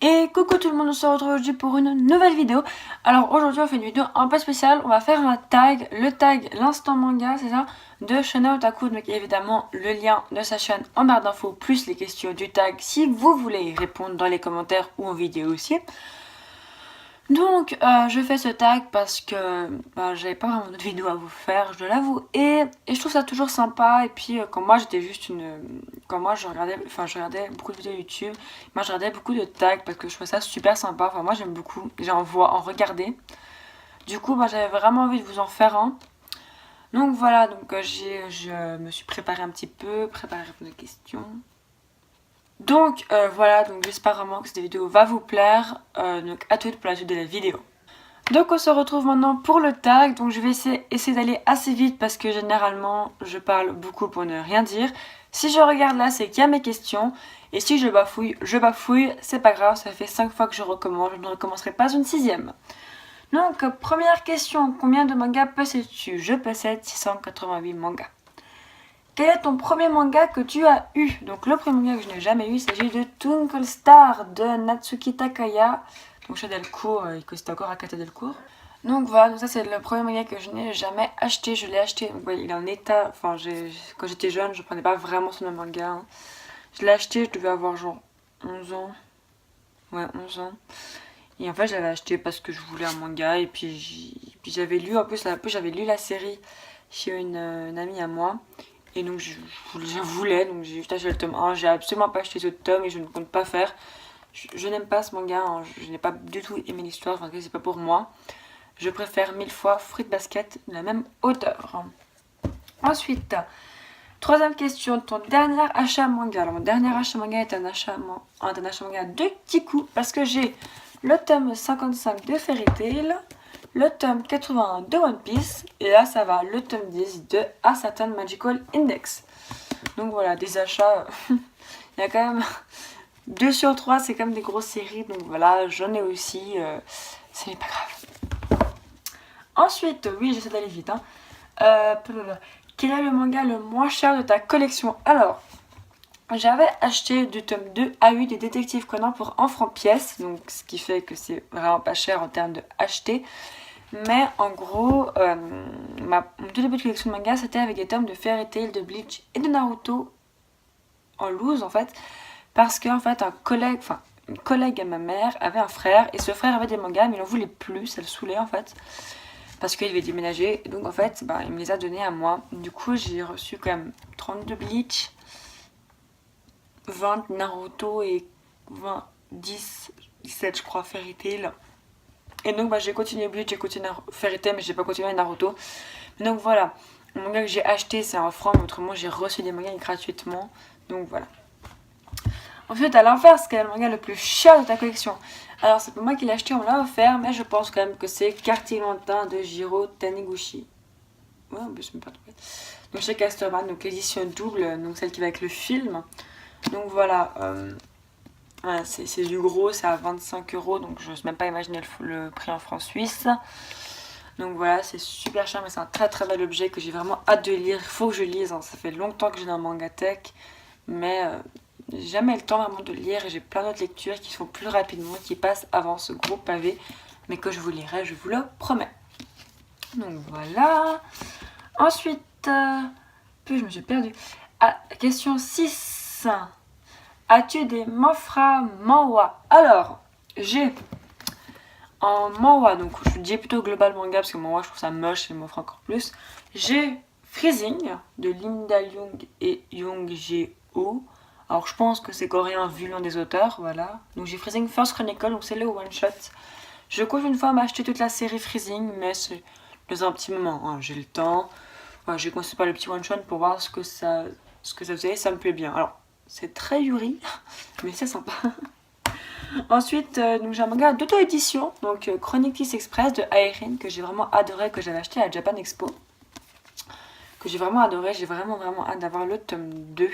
Et coucou tout le monde, on se retrouve aujourd'hui pour une nouvelle vidéo. Alors aujourd'hui on fait une vidéo un peu spéciale, on va faire un tag, le tag l'instant manga, c'est ça, de Shona Otaku. Donc évidemment le lien de sa chaîne en barre d'infos plus les questions du tag si vous voulez y répondre dans les commentaires ou en vidéo aussi. Donc je fais ce tag parce que j'avais pas vraiment d'autres vidéos à vous faire, je dois l'avouer, et je trouve ça toujours sympa. Et puis quand moi j'étais juste quand moi je regardais beaucoup de vidéos YouTube, moi je regardais beaucoup de tags parce que je trouvais ça super sympa. Enfin moi j'aime beaucoup, j'en vois en regarder. Du coup j'avais vraiment envie de vous en faire un. Donc voilà, donc je me suis préparé un petit peu, préparé à répondre aux questions. Donc voilà, donc j'espère vraiment que cette vidéo va vous plaire. Donc à toutes pour la suite de la vidéo. Donc on se retrouve maintenant pour le tag. Donc je vais essayer d'aller assez vite parce que généralement je parle beaucoup pour ne rien dire. Si je regarde là, c'est qu'il y a mes questions. Et si je bafouille, c'est pas grave, ça fait 5 fois que je recommence, je ne recommencerai pas une 6ème. Donc première question, combien de mangas possèdes-tu? Je possède 688 mangas. Quel est ton premier manga que tu as eu? Donc le premier manga que je n'ai jamais eu, il s'agit de Twinkle Star de Natsuki Takaya. Donc chez Delcourt, il coûte encore à Kata Delcourt. Donc voilà, donc ça c'est le premier manga que je n'ai jamais acheté. Je l'ai acheté, donc ouais, il est en état. Enfin, quand j'étais jeune, je prenais pas vraiment son manga. Hein. Je l'ai acheté, je devais avoir genre 11 ans. Ouais, 11 ans. Et en fait, je l'avais acheté parce que je voulais un manga. Et puis j'avais lu, en plus j'avais lu la série chez une amie à moi. Et donc je voulais, donc j'ai juste acheté le tome 1. J'ai absolument pas acheté ce tome et je ne compte pas faire. Je n'aime pas ce manga, hein. Je n'ai pas du tout aimé l'histoire, enfin c'est pas pour moi. Je préfère 1000 fois Fruit Basket de la même auteur. Ensuite, troisième question, ton dernier achat manga. Alors mon dernier achat manga est un achat manga de Kiku parce que j'ai le tome 55 de Fairy Tail, le tome 81 de One Piece, et là ça va, le tome 10 de A Certain Magical Index. Donc voilà, des achats, il y a quand même 2 sur 3, c'est quand même des grosses séries, donc voilà, j'en ai aussi, ce n'est pas grave. Ensuite, oui, j'essaie d'aller vite. Hein. Quel est le manga le moins cher de ta collection? Alors, j'avais acheté du tome 2 à 8 des Détectives Conan pour 1 franc pièce, donc ce qui fait que c'est vraiment pas cher en termes de acheter. Mais en gros, mon tout début de collection de manga, c'était avec des tomes de Fairy Tail, de Bleach et de Naruto en loose en fait, parce qu'en fait une collègue à ma mère avait un frère et ce frère avait des mangas mais il en voulait plus, ça le saoulait en fait, parce qu'il avait déménagé. Et donc en fait, il me les a donnés à moi. Du coup, j'ai reçu quand même 32 Bleach, 20 Naruto et 17 je crois Fairy Tail. Et donc j'ai continué Bleach, j'ai continué Fairy Tail mais j'ai pas continué Naruto. Donc voilà, le manga que j'ai acheté c'est un franc, mais autrement j'ai reçu des mangas gratuitement. Donc voilà. Ensuite à l'inverse, quel est le manga le plus cher de ta collection? Alors c'est pas moi qui l'ai acheté, on me l'a offert, mais je pense quand même que c'est Quartier Lointain de Jiro Taniguchi. Ouais, en plus, je me pas trouvé. Donc chez Casterman, donc l'édition double, donc celle qui va avec le film. Donc voilà, ouais, c'est du gros, c'est à 25 €, donc je n'ose même pas imaginer le prix en francs suisses. Donc voilà, c'est super cher, mais c'est un très très bel objet que j'ai vraiment hâte de lire. Il faut que je lise, hein. Ça fait longtemps que j'ai dans Mangatech, mais j'ai jamais le temps vraiment de lire et j'ai plein d'autres lectures qui se font plus rapidement, qui passent avant ce gros pavé, mais que je vous lirai, je vous le promets. Donc voilà. Ensuite, puis je me suis perdue. Ah, question 6. As-tu des manhwa manhwa? Alors, j'ai en manhwa, donc je dis plutôt global manga parce que manhwa je trouve ça moche et m'offre encore plus. J'ai Freezing de Linda Young et Young Jae-ho. Alors je pense que c'est coréen vu l'un des auteurs, voilà. Donc j'ai Freezing First Chronicle, donc c'est le one shot. Je compte une fois m'acheter toute la série Freezing, mais c'est dans un petit moment, hein. J'ai le temps. Voilà, j'ai commencé par le petit one shot pour voir ce que ça faisait, ça me plaît bien. Alors c'est très Yuri, mais c'est sympa. Ensuite, donc j'ai un manga d'auto-édition, donc Chronic Express de Aerin, que j'ai vraiment adoré, que j'avais acheté à la Japan Expo. Que j'ai vraiment adoré, j'ai vraiment hâte d'avoir le tome 2.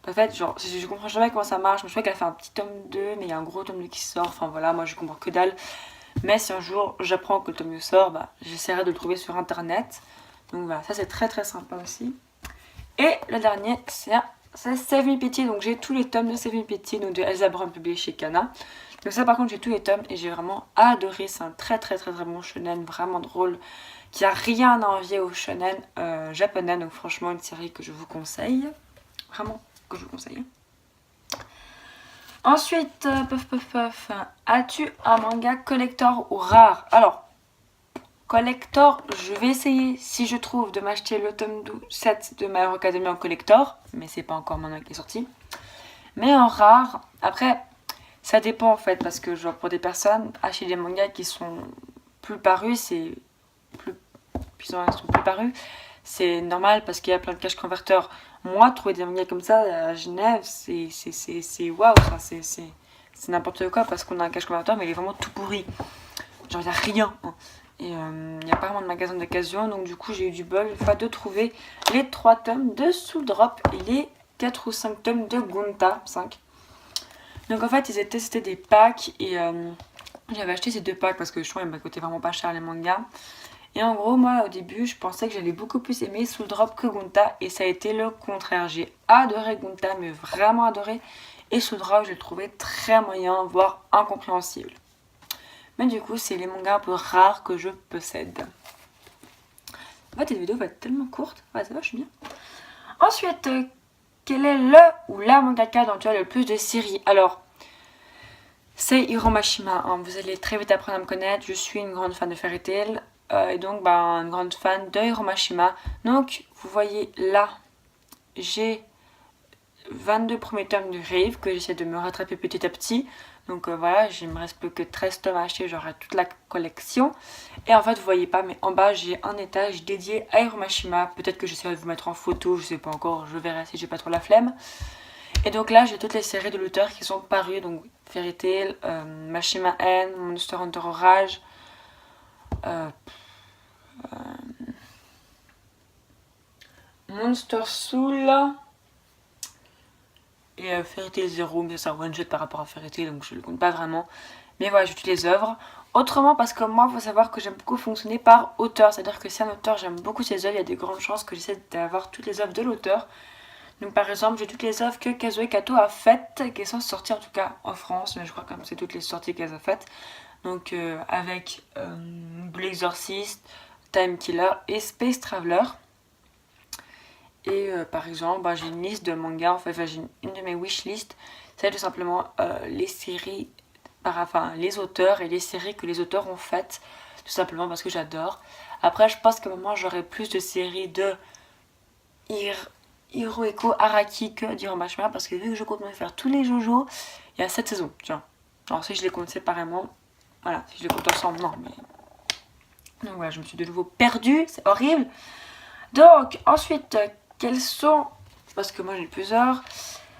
En fait, genre, je comprends jamais comment ça marche, je crois qu'elle a fait un petit tome 2, mais il y a un gros tome 2 qui sort, enfin voilà, moi je comprends que dalle. Mais si un jour j'apprends que le tome 2 sort, j'essaierai de le trouver sur internet. Donc voilà, ça c'est très très sympa aussi. Et le dernier, c'est un c'est Save Me Pity, donc j'ai tous les tomes de Save Me Pity, donc de Elsa Brown publié chez Kana. Donc ça par contre j'ai tous les tomes et j'ai vraiment adoré, c'est un très bon shonen, vraiment drôle, qui a rien à envier au shonen japonais, donc franchement une série que je vous conseille, vraiment que je vous conseille. Ensuite, as-tu un manga collector ou rare? Alors, collector, je vais essayer, si je trouve, de m'acheter le tome 7 de My Hero Academia en collector, mais c'est pas encore maintenant qui est sorti. Mais en rare, après, ça dépend en fait, parce que genre pour des personnes, acheter des mangas qui sont plus parus, c'est plus parus, c'est normal parce qu'il y a plein de cash converteurs. Moi, trouver des mangas comme ça à Genève, c'est waouh, c'est n'importe quoi parce qu'on a un cash converteur, mais il est vraiment tout pourri. Genre, il n'y a rien. Et il n'y a pas vraiment de magasin d'occasion, donc du coup, j'ai eu du bol une fois de trouver les 3 tomes de Soul Drop et les 4 ou 5 tomes de Gunta, 5. Donc en fait, c'était des packs et j'avais acheté ces 2 packs parce que je trouve qu'ils m'a coûté vraiment pas cher les mangas. Et en gros, moi au début, je pensais que j'allais beaucoup plus aimer Soul Drop que Gunta et ça a été le contraire. J'ai adoré Gunta, mais vraiment adoré. Et Soul Drop, je l'ai trouvé très moyen, voire incompréhensible. Mais du coup, c'est les mangas un peu rares que je possède. En fait, cette vidéo va être tellement courte. Ouais, ça va, je suis bien. Ensuite, quel est le ou la mangaka dont tu as le plus de séries? Alors, c'est Hiro Mashima. Hein. Vous allez très vite apprendre à me connaître. Je suis une grande fan de Fairy Tail. Et donc, une grande fan de Hiro Mashima. Donc, vous voyez là, j'ai 22 premiers tomes de Rave que j'essaie de me rattraper petit à petit. Donc voilà, il me reste plus que 13 tomes à acheter, j'aurai toute la collection. Et en fait, vous voyez pas, mais en bas, j'ai un étage dédié à Hiro Mashima. Peut-être que j'essaierai de vous mettre en photo, je sais pas encore, je verrai si j'ai pas trop la flemme. Et donc là, j'ai toutes les séries de l'auteur qui sont parues, donc Fairy Tail, Mashima N, Monster Hunter Orage, Monster Soul et Fairy Tail 0, mais c'est un one shot par rapport à Fairy Tail, donc je le compte pas vraiment. Mais voilà, j'ai toutes les œuvres. Autrement, parce que moi, il faut savoir que j'aime beaucoup fonctionner par auteur. C'est-à-dire que si un auteur, j'aime beaucoup ses œuvres, il y a de grandes chances que j'essaie d'avoir toutes les œuvres de l'auteur. Donc par exemple, j'ai toutes les œuvres que Kazuo Kato a faites, qui sont sorties en tout cas en France, mais je crois que c'est toutes les sorties qu'elle a faites. Donc avec Blue Exorcist, Time Killer et Space Traveler. Et par exemple, j'ai une liste de mangas, en fait, j'ai une de mes wishlist, c'est tout simplement les séries, les auteurs et les séries que les auteurs ont faites, tout simplement parce que j'adore. Après, je pense qu'à un moment, j'aurai plus de séries de Hiroeko Araki que d'Hiro Mashima, parce que vu que je compte me faire tous les JoJo, il y a 7 saisons, tiens. Alors si je les compte séparément, voilà, si je les compte ensemble, non, mais... Donc voilà, je me suis de nouveau perdue, c'est horrible. Donc, ensuite, quels sont, parce que moi j'ai plusieurs,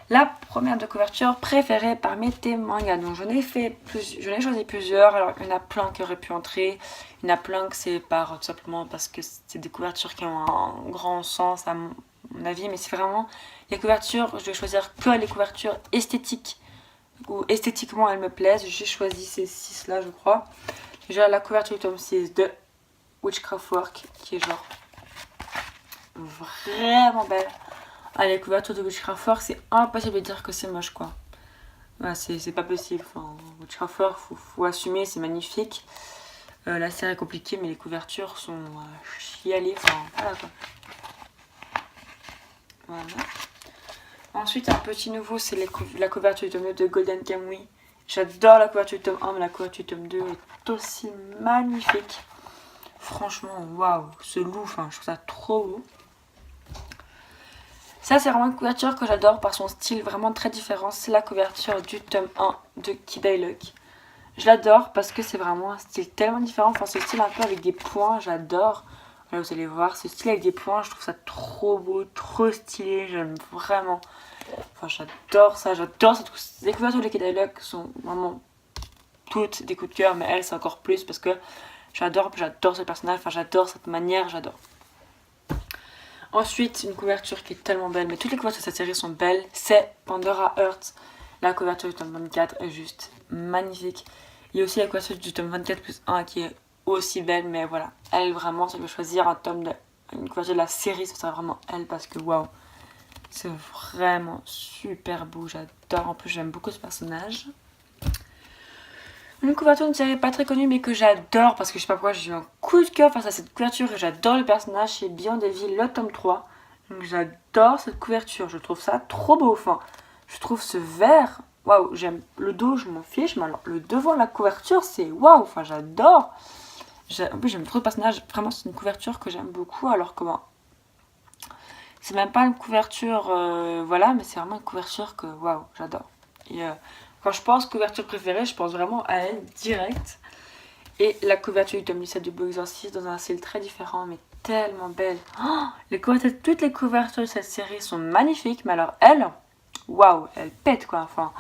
la première de couverture préférée parmi tes mangas. Donc j'en ai choisi plusieurs. Alors il y en a plein qui auraient pu entrer, il y en a plein que c'est tout simplement parce que c'est des couvertures qui ont un grand sens à mon avis, mais c'est vraiment les couvertures, je vais choisir que les couvertures esthétiques, ou esthétiquement elles me plaisent. J'ai choisi ces 6 là je crois. Déjà la couverture du tome 6 de Witchcraft Work qui est genre vraiment belle. Ah, les couvertures de Witchcraft Work, c'est impossible de dire que c'est moche quoi. Ouais, c'est pas possible. Enfin, Witchcraft Work, faut assumer, c'est magnifique. La série est compliquée, mais les couvertures sont chialées. Enfin, voilà quoi. Voilà. Ensuite, un petit nouveau, c'est la couverture du tome 2 de Golden Kamuy. J'adore la couverture du tome 1, mais la couverture du tome 2 est aussi magnifique. Franchement, waouh, ce loup, je trouve ça trop beau. Ça, c'est vraiment une couverture que j'adore par son style vraiment très différent. C'est la couverture du tome 1 de Kid I Luck. Je l'adore parce que c'est vraiment un style tellement différent. Enfin, ce style un peu avec des points, j'adore. Là, vous allez voir, ce style avec des points, je trouve ça trop beau, trop stylé. J'aime vraiment. Enfin, j'adore ça, j'adore cette couverture. Les couvertures de Kid I Luck sont vraiment toutes des coups de cœur, mais elle, c'est encore plus parce que j'adore ce personnage. Enfin, j'adore cette manière, j'adore. Ensuite, une couverture qui est tellement belle, mais toutes les couvertures de cette série sont belles, c'est Pandora Hearts. La couverture du tome 24 est juste magnifique. Il y a aussi la couverture du tome 24 plus 1 qui est aussi belle, mais voilà. Elle, vraiment, si je veux choisir une couverture de la série, ce serait vraiment elle, parce que waouh. C'est vraiment super beau, j'adore. En plus, j'aime beaucoup ce personnage. Une couverture d'une série pas très connue mais que j'adore parce que je sais pas pourquoi j'ai eu un coup de cœur face à cette couverture et j'adore le personnage, c'est Beyond Evil, le tome 3. Donc j'adore cette couverture, je trouve ça trop beau. Enfin, je trouve ce vert, waouh, j'aime le dos, je m'en fiche, mais alors le devant de la couverture, c'est waouh, enfin j'adore. En plus, j'aime trop le personnage, vraiment, c'est une couverture que j'aime beaucoup. Alors, comment c'est même pas une couverture, voilà, mais c'est vraiment une couverture que waouh, j'adore. Et quand je pense couverture préférée, je pense vraiment à elle direct. Et la couverture du tome 17 du Beau Exorciste dans un style très différent, mais tellement belle. Oh, toutes les couvertures de cette série sont magnifiques, mais alors elle, waouh, elle pète quoi. Enfin,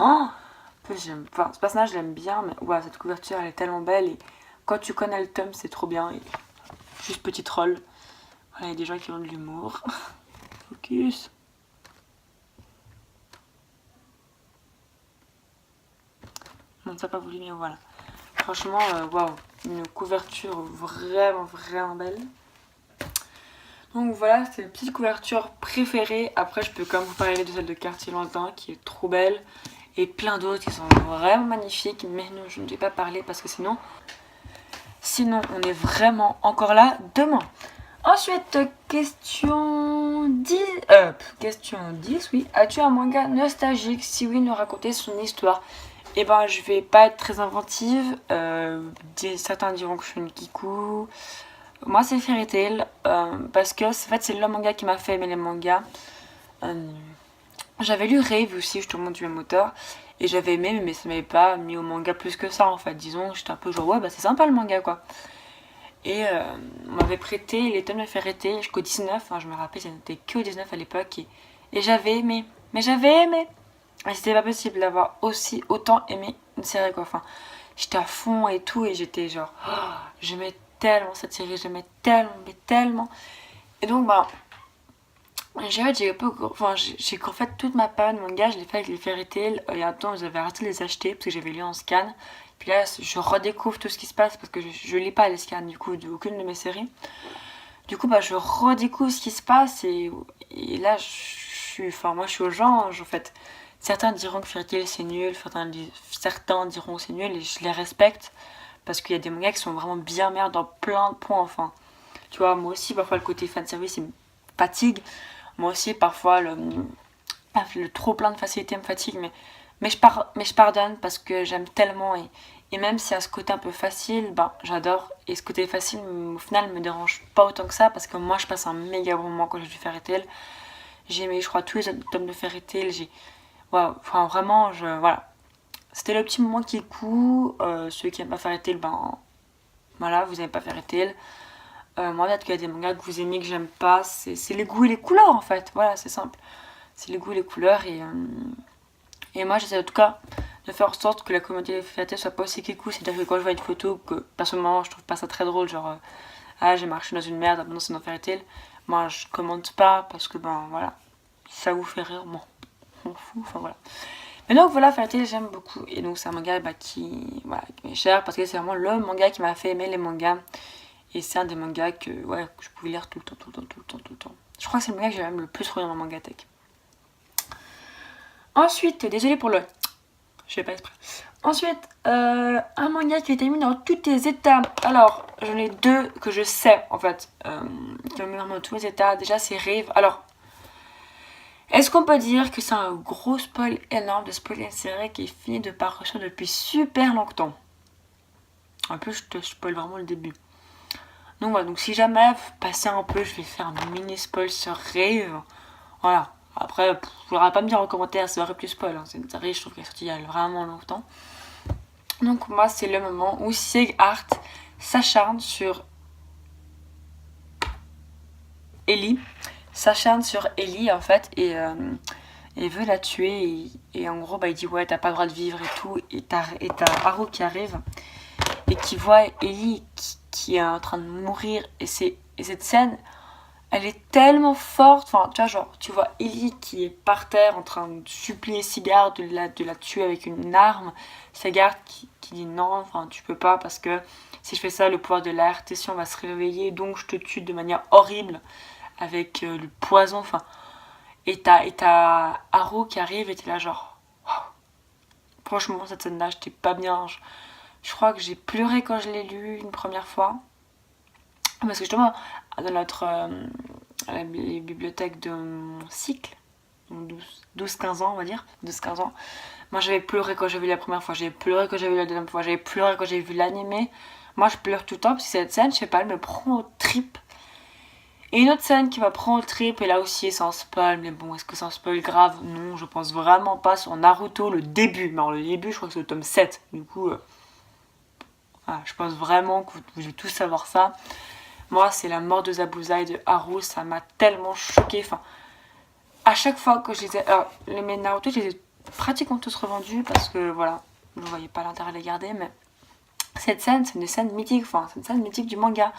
ce personnage, je l'aime bien, mais waouh, cette couverture, elle est tellement belle. Et quand tu connais le tome, c'est trop bien. Et juste petit troll. Voilà, il y a des gens qui ont de l'humour. Focus. Non, t'as pas voulu, mais voilà. Franchement, waouh, une couverture vraiment belle. Donc voilà, c'est la petite couverture préférée. Après, je peux quand même vous parler de celle de Quartier Lointain qui est trop belle. Et plein d'autres qui sont vraiment magnifiques. Mais non, je ne vais pas parler parce que sinon on est vraiment encore là demain. Ensuite, question 10. Question 10, oui. As-tu un manga nostalgique? Si oui, nous raconter son histoire. Et ben, je vais pas être très inventive. Certains diront que je suis une kikou. Moi, c'est Fairy Tail. Parce que, en fait, c'est le manga qui m'a fait aimer les mangas. J'avais lu Rave aussi, je te montre du même auteur. Et j'avais aimé, mais ça m'avait pas mis au manga plus que ça, en fait. Disons, j'étais un peu genre, ouais, bah c'est sympa le manga, quoi. Et on m'avait prêté les tomes de Fairy Tail jusqu'au 19. Hein, je me rappelle, c'était que au 19 à l'époque. Et j'avais aimé. Mais j'avais aimé. Et c'était pas possible d'avoir autant aimé une série, quoi. Enfin, j'étais à fond et tout. Et j'étais genre, oh, j'aimais tellement cette série. J'aimais tellement, mais tellement. Et donc, bah, j'ai en fait toute ma période manga, je l'ai fait avec les Fairy Tail. Il y a un temps, j'avais arrêté de les acheter parce que j'avais lu en scan. Puis là, je redécouvre tout ce qui se passe parce que je lis pas les scans du coup d'aucune de mes séries. Du coup, bah, je redécouvre ce qui se passe et là, moi, je suis aux gens, en fait. Certains diront que Fairy Tail c'est nul, certains diront que c'est nul et je les respecte parce qu'il y a des mangas qui sont vraiment bien meilleurs dans plein de points. Enfin, tu vois, moi aussi, parfois le côté fanservice, il me fatigue. Moi aussi, parfois, le trop plein de facilité me fatigue, mais je pardonne parce que j'aime tellement et même si à ce côté un peu facile, ben, j'adore. Et ce côté facile, au final, me dérange pas autant que ça parce que moi, je passe un méga bon moment quand j'ai du Fairy Tail. J'ai aimé, je crois, tous les tomes de Fairy Tail. Waouh, enfin, vraiment, voilà. C'était le petit moment qui est cool. Ceux qui n'aiment pas Fairy Tail, ben, voilà, vous n'aimez pas Fairy Tail. Moi, peut-être qu'il y a des mangas que vous aimez que j'aime pas. C'est les goûts et les couleurs, en fait. Voilà, c'est simple. C'est les goûts et les couleurs. Et moi, j'essaie en tout cas de faire en sorte que la communauté Fairy Tail soit pas aussi kikou. C'est-à-dire que quand je vois une photo, que personnellement, je trouve pas ça très drôle, genre, ah, j'ai marché dans une merde, maintenant c'est dans Fairy Tail. Moi, je commente pas parce que, ben, voilà, si ça vous fait rire, bon, on fout, enfin voilà. Mais donc voilà, Fairy Tail, j'aime beaucoup. Et donc, c'est un manga qui m'est cher parce que c'est vraiment le manga qui m'a fait aimer les mangas. Et c'est un des mangas que je pouvais lire tout le temps. Je crois que c'est le manga que j'ai même le plus regardé dans ma mangatech. Ensuite, désolé pour le... Je fais pas exprès. Ensuite, un manga qui a été mis dans toutes les étapes. Alors, j'en ai deux que je sais, en fait. Qui ont mis dans tous les états. Déjà, c'est Rave. Alors, est-ce qu'on peut dire que c'est un gros spoil énorme de spoiler une série qui est finie de paraître depuis super longtemps? En plus, je te spoil vraiment le début. Donc voilà, donc si jamais vous passez un peu, je vais faire un mini spoil sur Rave. Voilà. Après, vous n'aurez pas à me dire en commentaire, ça aurait plus spoil. Hein. C'est une série, je trouve qu'elle est sortie il y a vraiment longtemps. Donc moi, c'est le moment où Sieghardt s'acharne sur Ellie. S'acharne sur Ellie en fait et veut la tuer. Et en gros, bah, il dit ouais, t'as pas le droit de vivre et tout. Et t'as Haru qui arrive et qui voit Ellie qui est en train de mourir. Et cette scène, elle est tellement forte. Enfin, tu vois, genre, tu vois Ellie qui est par terre en train de supplier Sigurd de la tuer avec une arme. Sigurd qui dit non, enfin, tu peux pas parce que si je fais ça, le pouvoir de la RTC, on va se réveiller. Donc, je te tue de manière horrible avec le poison. Enfin, Et t'as Haru qui arrive et t'es là genre... Waouh. Franchement, cette scène-là, j'étais pas bien. Je crois que j'ai pleuré quand je l'ai lu une première fois. Parce que justement, dans notre à la bibliothèque de mon cycle, 12-15 ans, on va dire, 12-15 ans, moi j'avais pleuré quand j'ai vu la première fois, j'avais pleuré quand j'ai vu la deuxième fois, j'avais pleuré quand j'ai vu l'animé. Moi je pleure tout le temps parce que cette scène, je sais pas, elle me prend au trip. Et une autre scène qui va prendre au trip, et là aussi sans spoil, mais bon, est-ce que c'est un spoil grave? Non, je pense vraiment pas, sur Naruto, le début. Mais alors le début, je crois que c'est le tome 7, du coup, voilà, je pense vraiment que vous devez tous savoir ça. Moi, c'est la mort de Zabuza et de Haru, ça m'a tellement choquée. Enfin, à chaque fois que je les ai... Alors, les Naruto, je les ai pratiquement tous revendus parce que, voilà, je ne voyais pas l'intérêt de les garder, mais cette scène, c'est une scène mythique, enfin, c'est une scène mythique du manga.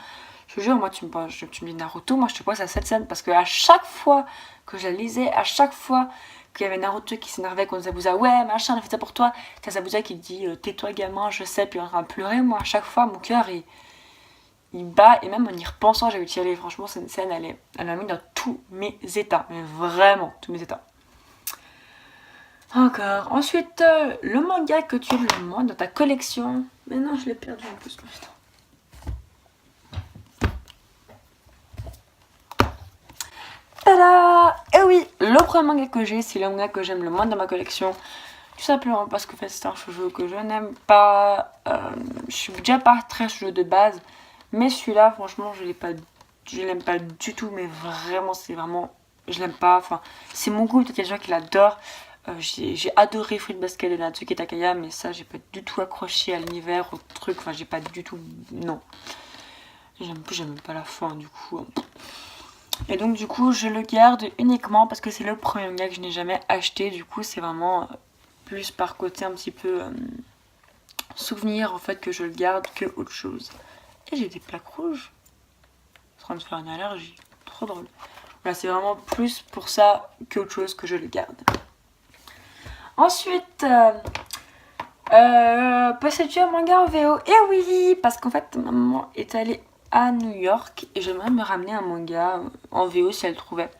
Je te jure, moi, tu me dis Naruto, moi, je te pense à cette scène parce que à chaque fois que je la lisais, à chaque fois qu'il y avait Naruto qui s'énervait contre Zabuza, ouais, machin, on a fait ça pour toi, t'as Zabuza qui dit, tais-toi, gamin, je sais, puis on est en train de pleurer. Moi, à chaque fois, mon cœur, il bat, et même en y repensant, j'avais tiré, franchement, cette scène, elle m'a mis dans tous mes états, mais vraiment, tous mes états. Encore. Ensuite, le manga que tu aimes le moins dans ta collection. Mais non, je l'ai perdu en plus, putain. Tada! Et oui, le premier manga que j'ai, c'est le manga que j'aime le moins dans ma collection. Tout simplement parce que c'est un shoujo que je n'aime pas. Je suis déjà pas très shoujo de base. Mais celui-là, franchement, je l'aime pas du tout. Mais vraiment, c'est vraiment... Je l'aime pas. Enfin, c'est mon goût. Peut-être qu'il y a des gens qui l'adorent. J'ai adoré Fruit Basket de Natsuki Takaya. Mais ça, j'ai pas du tout accroché à l'univers, au truc. Enfin, j'ai pas du tout... Non. J'aime pas la fin, du coup. Et donc du coup je le garde uniquement parce que c'est le premier manga que je n'ai jamais acheté. Du coup c'est vraiment plus par côté un petit peu souvenir en fait que je le garde que autre chose. Et j'ai des plaques rouges. Je suis en train de faire une allergie. Trop drôle. Voilà, c'est vraiment plus pour ça qu'autre chose que je le garde. Ensuite, possèdes-tu un manga en VO? Et oui, parce qu'en fait maman est allée à New York et j'aimerais me ramener un manga en VO si elle trouvait.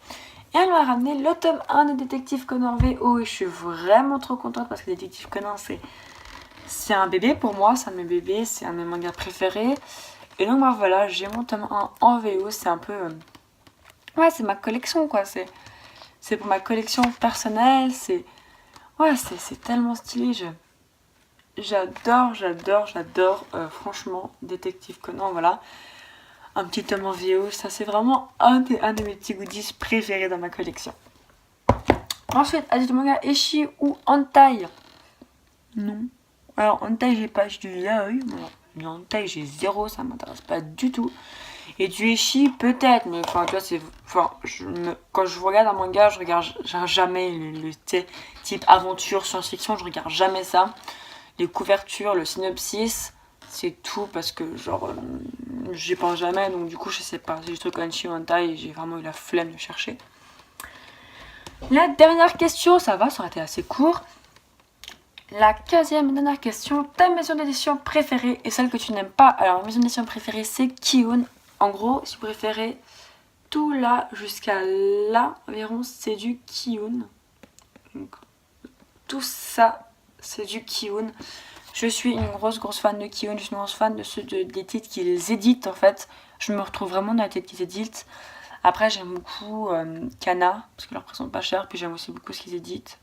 Et elle m'a ramené le tome 1 de Détective Conan VO et je suis vraiment trop contente parce que Détective Conan c'est un bébé pour moi, c'est un de mes bébés, c'est un de mes mangas préférés. Et donc bah, voilà, j'ai mon tome 1 en VO, c'est un peu... ouais, c'est ma collection quoi, c'est pour ma collection personnelle, c'est... Ouais, c'est tellement stylé, j'adore, franchement, Détective Conan, voilà. Un petit tome en VO, ça c'est vraiment un de mes petits goodies préférés dans ma collection. Ensuite, as-tu du manga Eshi ou Hentai? Non. Alors, Hentai, j'ai pas, j'ai du yaoi, mais Hentai, j'ai zéro, ça m'intéresse pas du tout. Et du Eshi, peut-être, mais enfin, tu vois, c'est. Enfin, quand je regarde un manga, je regarde jamais le type aventure, science-fiction, je regarde jamais ça. Les couvertures, le synopsis, c'est tout parce que, genre, j'y pense jamais, donc du coup, je sais pas. C'est juste truc Eshi ou Hentai et j'ai vraiment eu la flemme de chercher. La dernière question, ça va, ça aurait été assez court. La 15e et dernière question, ta maison d'édition préférée et celle que tu n'aimes pas. Alors, ma maison d'édition préférée, c'est Kiun. En gros, si vous préférez, tout là jusqu'à là environ, c'est du Kiun. Donc, tout ça, c'est du Kiun. Je suis une grosse fan de Kiun. Je suis une grosse fan de des titres qu'ils éditent en fait. Je me retrouve vraiment dans les titres qu'ils éditent. Après, j'aime beaucoup Kana, parce que leurs prix sont pas chers. Puis j'aime aussi beaucoup ce qu'ils éditent.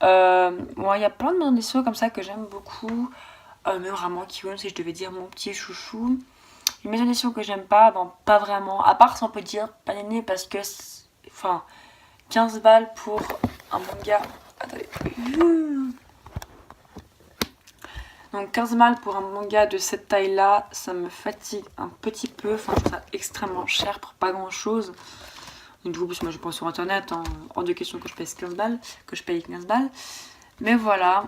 Moi, il y a plein de maisons d'édition comme ça que j'aime beaucoup. Mais vraiment, Kiun, si je devais dire mon petit chouchou. Une maison d'édition que j'aime pas, bon, pas vraiment. À part, si on peut dire Panini, parce que. Enfin, 15 balles pour un manga. Attendez. Donc 15 balles pour un manga de cette taille-là, ça me fatigue un petit peu. Enfin, je trouve ça extrêmement cher pour pas grand-chose. Donc du coup, moi je pense sur internet, hein, hors de question que je paye 15 balles, Mais voilà,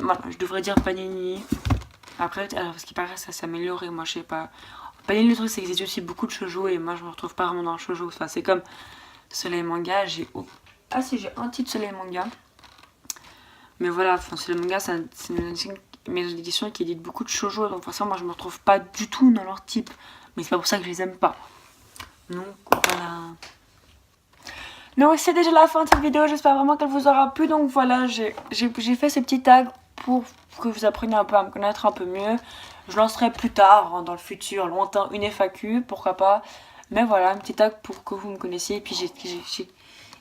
voilà, je devrais dire Panini. Après, alors, ce qui paraît, ça s'est amélioré, moi je sais pas. Panini, le truc, c'est qu'ils éditent aussi beaucoup de shoujo et moi je me retrouve pas vraiment dans le shoujo. Enfin, c'est comme Soleil Manga, ah si, j'ai un titre Soleil Manga. Mais voilà, enfin, Soleil Manga, c'est une maison d'édition qui édite beaucoup de shoujo, donc forcément, moi je me retrouve pas du tout dans leur type. Mais c'est pas pour ça que je les aime pas. Donc voilà. Donc c'est déjà la fin de cette vidéo, j'espère vraiment qu'elle vous aura plu. Donc voilà, j'ai fait ce petit tag pour que vous appreniez un peu à me connaître un peu mieux. Je lancerai plus tard, hein, dans le futur, lointain, une FAQ, pourquoi pas. Mais voilà, un petit tag pour que vous me connaissiez.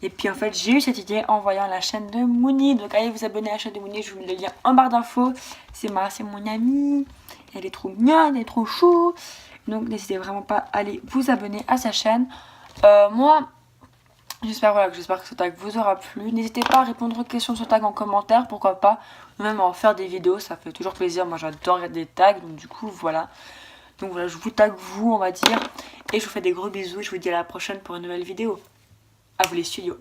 Et puis en fait, j'ai eu cette idée en voyant la chaîne de Mouni. Donc allez vous abonner à la chaîne de Mouni, je vous mets le lien en barre d'infos. C'est mon amie, elle est trop mignonne, elle est trop chou. Donc n'hésitez vraiment pas à aller vous abonner à sa chaîne. Moi, j'espère que ce tag vous aura plu. N'hésitez pas à répondre aux questions sur ce tag en commentaire, pourquoi pas. Ou même à en faire des vidéos, ça fait toujours plaisir. Moi j'adore regarder des tags, donc du coup voilà. Donc voilà, je vous tag vous, on va dire. Et je vous fais des gros bisous et je vous dis à la prochaine pour une nouvelle vidéo. À vous les studios.